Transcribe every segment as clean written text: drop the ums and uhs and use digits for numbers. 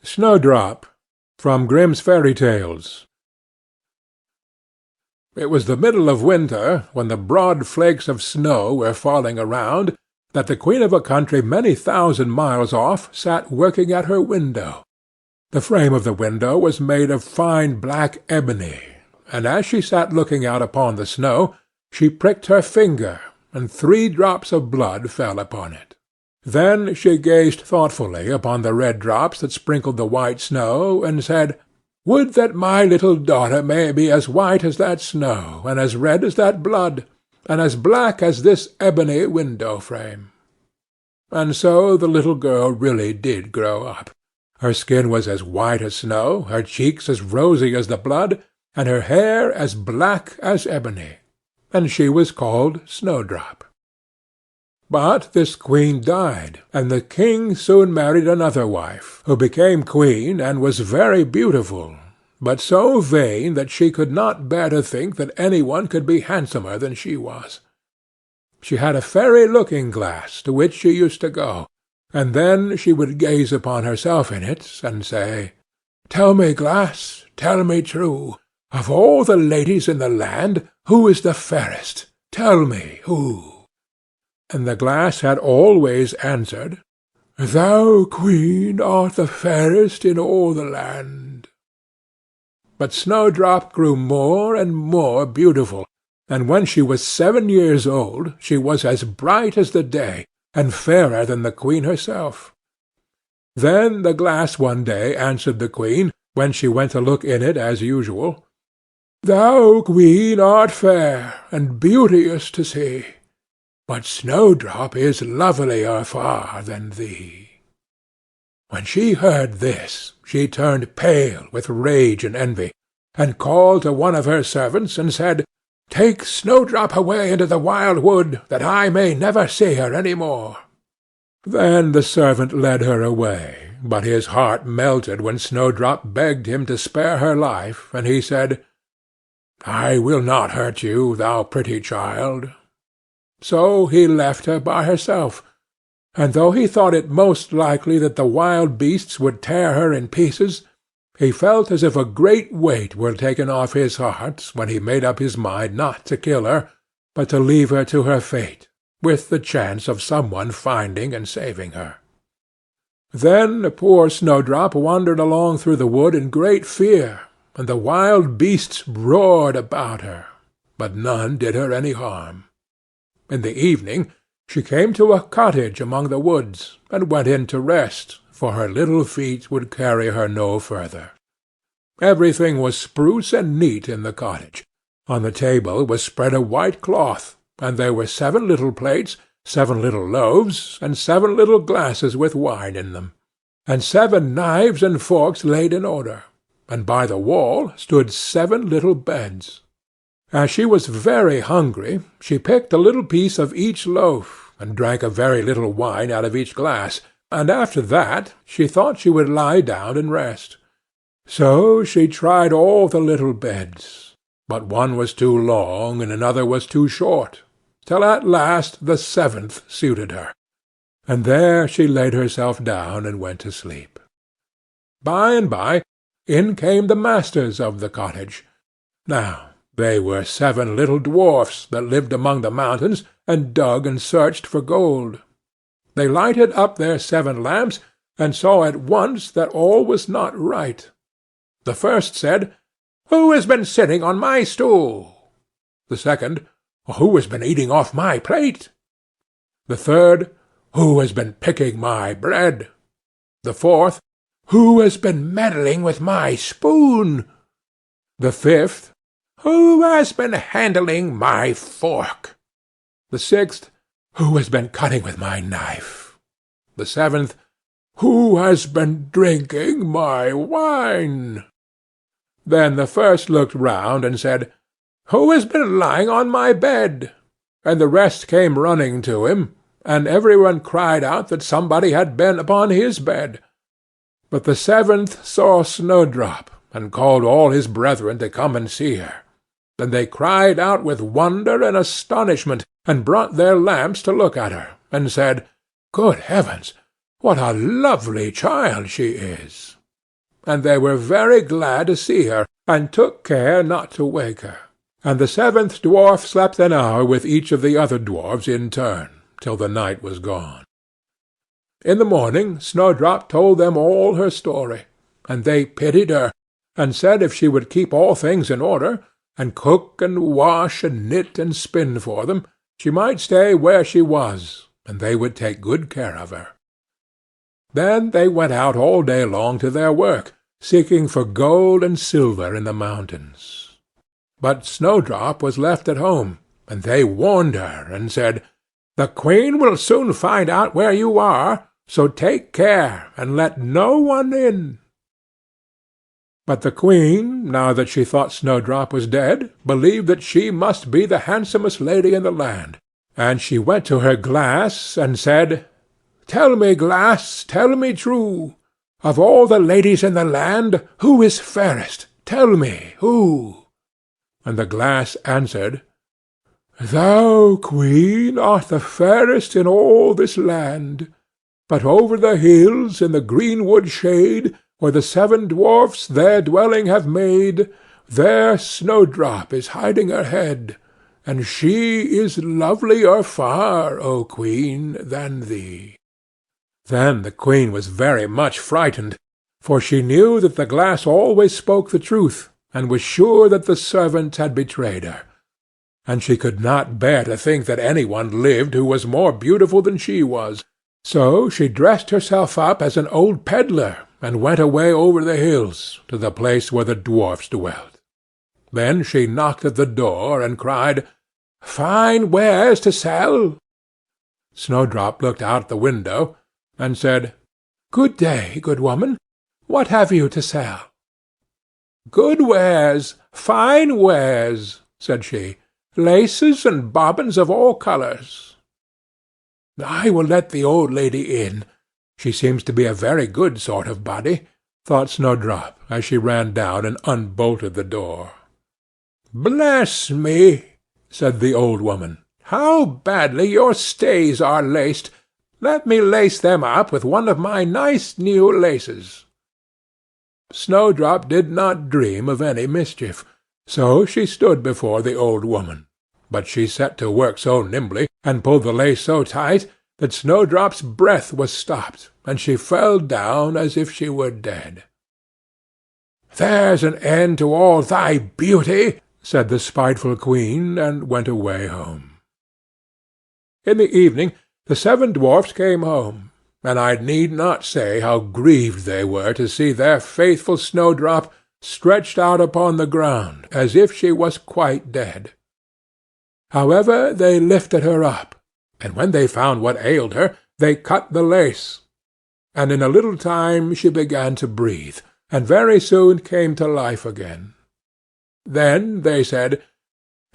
Snowdrop, from Grimm's Fairy Tales. It was the middle of winter, when the broad flakes of snow were falling around, that the queen of a country many thousand miles off sat working at her window. The frame of the window was made of fine black ebony, and as she sat looking out upon the snow, she pricked her finger, and 3 drops of blood fell upon it. Then she gazed thoughtfully upon the red drops that sprinkled the white snow, and said, "Would that my little daughter may be as white as that snow, and as red as that blood, and as black as this ebony window-frame." And so the little girl really did grow up. Her skin was as white as snow, her cheeks as rosy as the blood, and her hair as black as ebony, and she was called Snowdrop. But this queen died, and the king soon married another wife, who became queen and was very beautiful, but so vain that she could not bear to think that any one could be handsomer than she was. She had a fairy looking-glass to which she used to go, and then she would gaze upon herself in it, and say, "Tell me, glass, tell me true, of all the ladies in the land, who is the fairest? Tell me who?" And the glass had always answered, "Thou, queen, art the fairest in all the land." But Snowdrop grew more and more beautiful, and when she was 7 years old she was as bright as the day, and fairer than the queen herself. Then the glass one day answered the queen, when she went to look in it as usual, "Thou, queen, art fair, and beauteous to see, but Snowdrop is lovelier far than thee." When she heard this, she turned pale with rage and envy, and called to one of her servants, and said, "Take Snowdrop away into the wild wood, that I may never see her any more." Then the servant led her away, but his heart melted when Snowdrop begged him to spare her life, and he said, "I will not hurt you, thou pretty child." So he left her by herself, and though he thought it most likely that the wild beasts would tear her in pieces, he felt as if a great weight were taken off his heart when he made up his mind not to kill her, but to leave her to her fate, with the chance of some one finding and saving her. Then poor Snowdrop wandered along through the wood in great fear, and the wild beasts roared about her, but none did her any harm. In the evening she came to a cottage among the woods, and went in to rest, for her little feet would carry her no further. Everything was spruce and neat in the cottage. On the table was spread a white cloth, and there were 7 little plates, 7 little loaves, and 7 little glasses with wine in them, and 7 knives and forks laid in order, and by the wall stood 7 little beds. As she was very hungry, she picked a little piece of each loaf, and drank a very little wine out of each glass, and after that she thought she would lie down and rest. So she tried all the little beds, but one was too long and another was too short, till at last the 7th suited her, and there she laid herself down and went to sleep. By and by in came the masters of the cottage. Now they were 7 little dwarfs that lived among the mountains, and dug and searched for gold. They lighted up their 7 lamps, and saw at once that all was not right. The first said, "Who has been sitting on my stool?" The second, "Who has been eating off my plate?" The third, "Who has been picking my bread?" The fourth, "Who has been meddling with my spoon?" The fifth, "Who has been handling my fork?" The sixth, "Who has been cutting with my knife?" The seventh, "Who has been drinking my wine?" Then the first looked round and said, "Who has been lying on my bed?" And the rest came running to him, and every one cried out that somebody had been upon his bed. But the 7th saw Snowdrop, and called all his brethren to come and see her. Then they cried out with wonder and astonishment, and brought their lamps to look at her, and said, "Good heavens! What a lovely child she is!" and they were very glad to see her, and took care not to wake her. And the seventh dwarf slept an hour with each of the other dwarfs in turn, till the night was gone. In the morning Snowdrop told them all her story, and they pitied her, and said if she would keep all things in order, and cook and wash and knit and spin for them, she might stay where she was, and they would take good care of her. Then they went out all day long to their work, seeking for gold and silver in the mountains. But Snowdrop was left at home, and they warned her, and said, "The Queen will soon find out where you are, so take care, and let no one in." But the Queen, now that she thought Snowdrop was dead, believed that she must be the handsomest lady in the land, and she went to her glass, and said, "Tell me, glass, tell me true, of all the ladies in the land, who is fairest? Tell me, who?" And the glass answered, "Thou, Queen, art the fairest in all this land. But over the hills, in the greenwood shade, where the seven dwarfs their dwelling have made, there Snowdrop is hiding her head, and she is lovelier far, O Queen, than thee." Then the Queen was very much frightened, for she knew that the glass always spoke the truth, and was sure that the servants had betrayed her. And she could not bear to think that any one lived who was more beautiful than she was. So she dressed herself up as an old pedlar, and went away over the hills, to the place where the dwarfs dwelt. Then she knocked at the door, and cried, "Fine wares to sell." Snowdrop looked out the window, and said, "Good day, good woman. What have you to sell?" "Good wares, fine wares," said she, "laces and bobbins of all colours." "I will let the old lady in. She seems to be a very good sort of body," thought Snowdrop, as she ran down and unbolted the door. "Bless me!" said the old woman, "how badly your stays are laced! Let me lace them up with one of my nice new laces." Snowdrop did not dream of any mischief, so she stood before the old woman, but she set to work so nimbly, and pulled the lace so tight, that Snowdrop's breath was stopped, and she fell down as if she were dead. "There's an end to all thy beauty," said the spiteful Queen, and went away home. In the evening the seven dwarfs came home, and I need not say how grieved they were to see their faithful Snowdrop stretched out upon the ground, as if she was quite dead. However, they lifted her up, and when they found what ailed her, they cut the lace, and in a little time she began to breathe, and very soon came to life again. Then they said,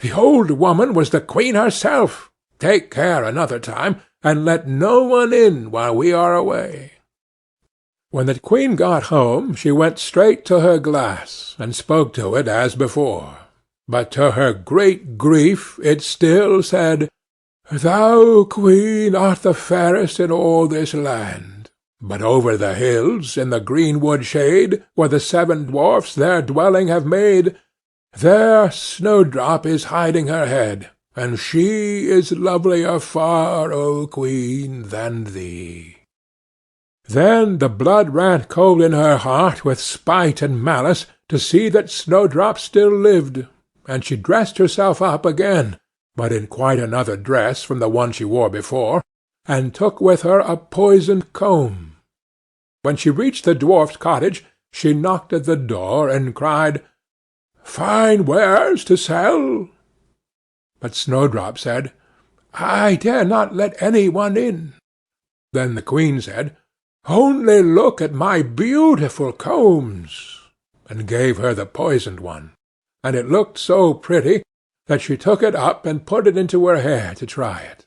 "The old woman was the Queen herself. Take care another time, and let no one in while we are away." When the Queen got home, she went straight to her glass, and spoke to it as before, but to her great grief it still said, "Thou, Queen, art the fairest in all this land, but over the hills, in the greenwood shade, where the seven dwarfs their dwelling have made, there Snowdrop is hiding her head, and she is lovelier far, O Queen, than thee." Then the blood ran cold in her heart with spite and malice to see that Snowdrop still lived, and she dressed herself up again, but in quite another dress from the one she wore before, and took with her a poisoned comb. When she reached the dwarf's cottage, she knocked at the door, and cried, "Fine wares to sell." But Snowdrop said, "I dare not let any one in." Then the Queen said, "Only look at my beautiful combs," and gave her the poisoned one, and it looked so pretty that she took it up and put it into her hair to try it.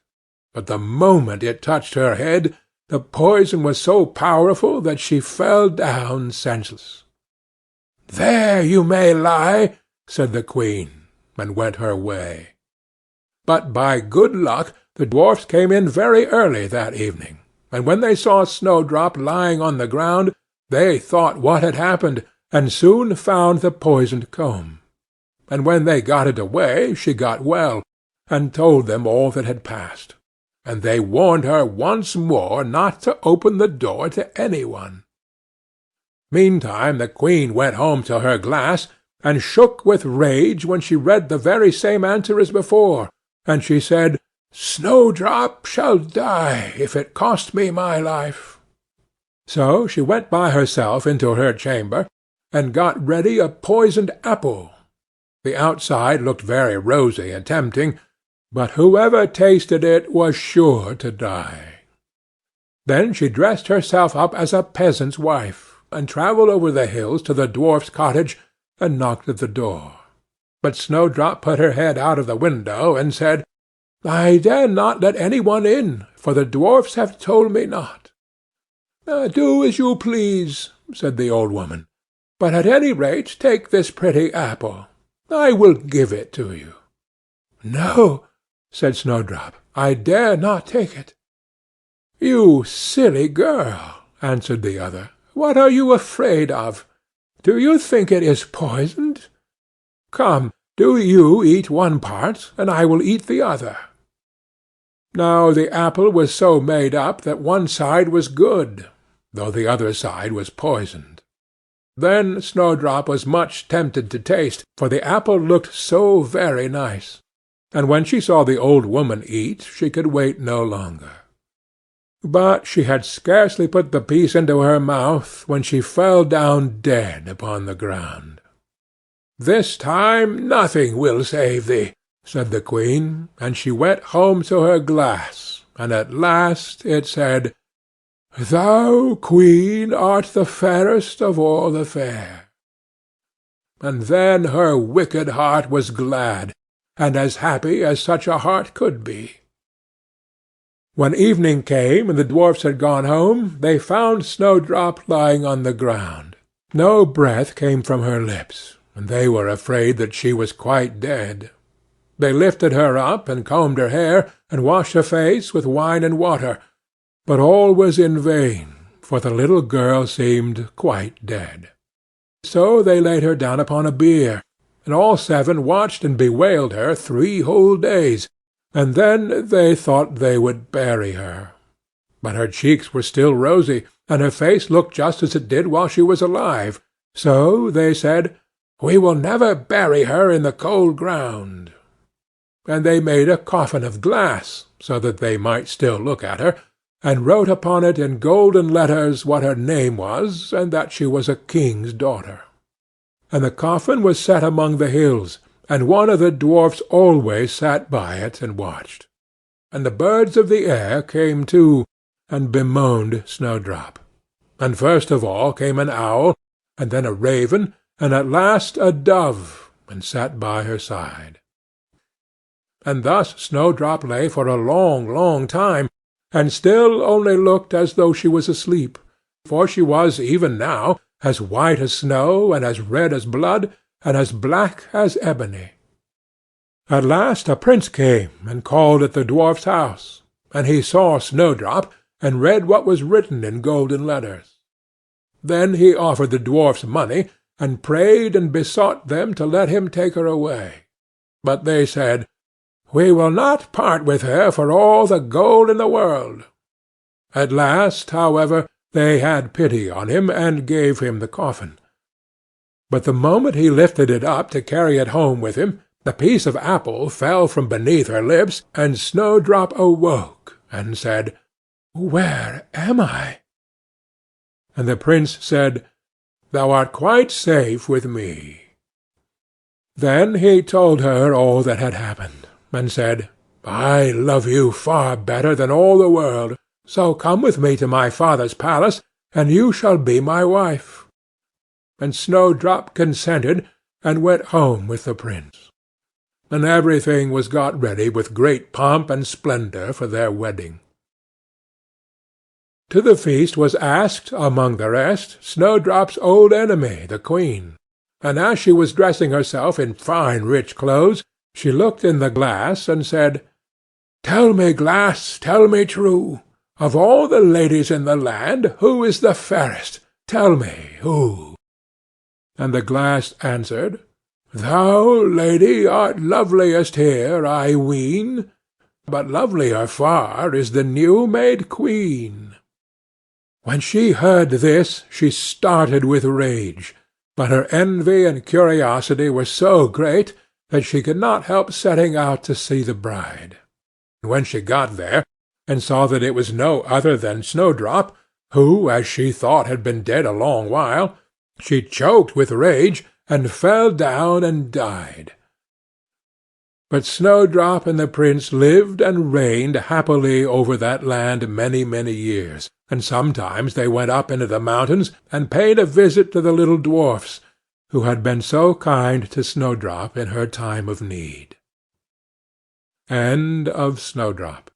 But the moment it touched her head, the poison was so powerful that she fell down senseless. "There you may lie," said the Queen, and went her way. But by good luck the dwarfs came in very early that evening, and when they saw Snowdrop lying on the ground, They thought what had happened, and soon found the poisoned comb. And when they got it away, she got well, and told them all that had passed. And they warned her once more not to open the door to any one. Meantime the queen went home to her glass, and shook with rage when she read the very same answer as before, and she said, "Snowdrop shall die, if it cost me my life." So she went by herself into her chamber, and got ready a poisoned apple. The outside looked very rosy and tempting, but whoever tasted it was sure to die. Then she dressed herself up as a peasant's wife, and travelled over the hills to the dwarf's cottage, and knocked at the door. But Snowdrop put her head out of the window, and said, "I dare not let any one in, for the dwarfs have told me not." "Do as you please," said the old woman, "but at any rate take this pretty apple. I will give it to you." "No," said Snowdrop, "I dare not take it." "You silly girl," answered the other, "what are you afraid of? Do you think it is poisoned? Come, do you eat one part, and I will eat the other." Now the apple was so made up that one side was good, though the other side was poisoned. Then Snowdrop was much tempted to taste, for the apple looked so very nice, and when she saw the old woman eat, she could wait no longer. But she had scarcely put the piece into her mouth when she fell down dead upon the ground. "This time nothing will save thee," said the queen, and she went home to her glass, and at last it said, "Thou, queen, art the fairest of all the fair." And then her wicked heart was glad, and as happy as such a heart could be. When evening came and the dwarfs had gone home, they found Snowdrop lying on the ground. No breath came from her lips, and they were afraid that she was quite dead. They lifted her up, and combed her hair, and washed her face with wine and water, but all was in vain, for the little girl seemed quite dead. So they laid her down upon a bier, and all seven watched and bewailed her 3 whole days, and then they thought they would bury her. But her cheeks were still rosy, and her face looked just as it did while she was alive, so they said, "We will never bury her in the cold ground." And they made a coffin of glass, so that they might still look at her, and wrote upon it in golden letters what her name was, and that she was a king's daughter. And the coffin was set among the hills, and one of the dwarfs always sat by it and watched. And the birds of the air came too, and bemoaned Snowdrop. And first of all came an owl, and then a raven, and at last a dove, and sat by her side. And thus Snowdrop lay for a long, long time, and still only looked as though she was asleep, for she was even now as white as snow, and as red as blood, and as black as ebony. At last a prince came and called at the dwarf's house, and he saw Snowdrop, and read what was written in golden letters. Then he offered the dwarfs money, and prayed and besought them to let him take her away. But they said, "We will not part with her for all the gold in the world." At last, however, they had pity on him, and gave him the coffin. But the moment he lifted it up to carry it home with him, the piece of apple fell from beneath her lips, and Snowdrop awoke, and said, "Where am I?" And the prince said, "Thou art quite safe with me." Then he told her all that had happened, and said, "I love you far better than all the world, so come with me to my father's palace, and you shall be my wife." And Snowdrop consented, and went home with the prince. And everything was got ready with great pomp and splendor for their wedding. To the feast was asked, among the rest, Snowdrop's old enemy, the queen. And as she was dressing herself in fine rich clothes, she looked in the glass, and said, "Tell me, glass, tell me true, of all the ladies in the land, who is the fairest, Tell me who." And the glass answered, "Thou, lady, art loveliest here, I ween, but lovelier far is the new-made queen." When she heard this she started with rage, but her envy and curiosity were so great that she could not help setting out to see the bride. When she got there, and saw that it was no other than Snowdrop, who, as she thought, had been dead a long while, she choked with rage, and fell down and died. But Snowdrop and the prince lived and reigned happily over that land many, many years, and sometimes they went up into the mountains and paid a visit to the little dwarfs, who had been so kind to Snowdrop in her time of need. End of Snowdrop.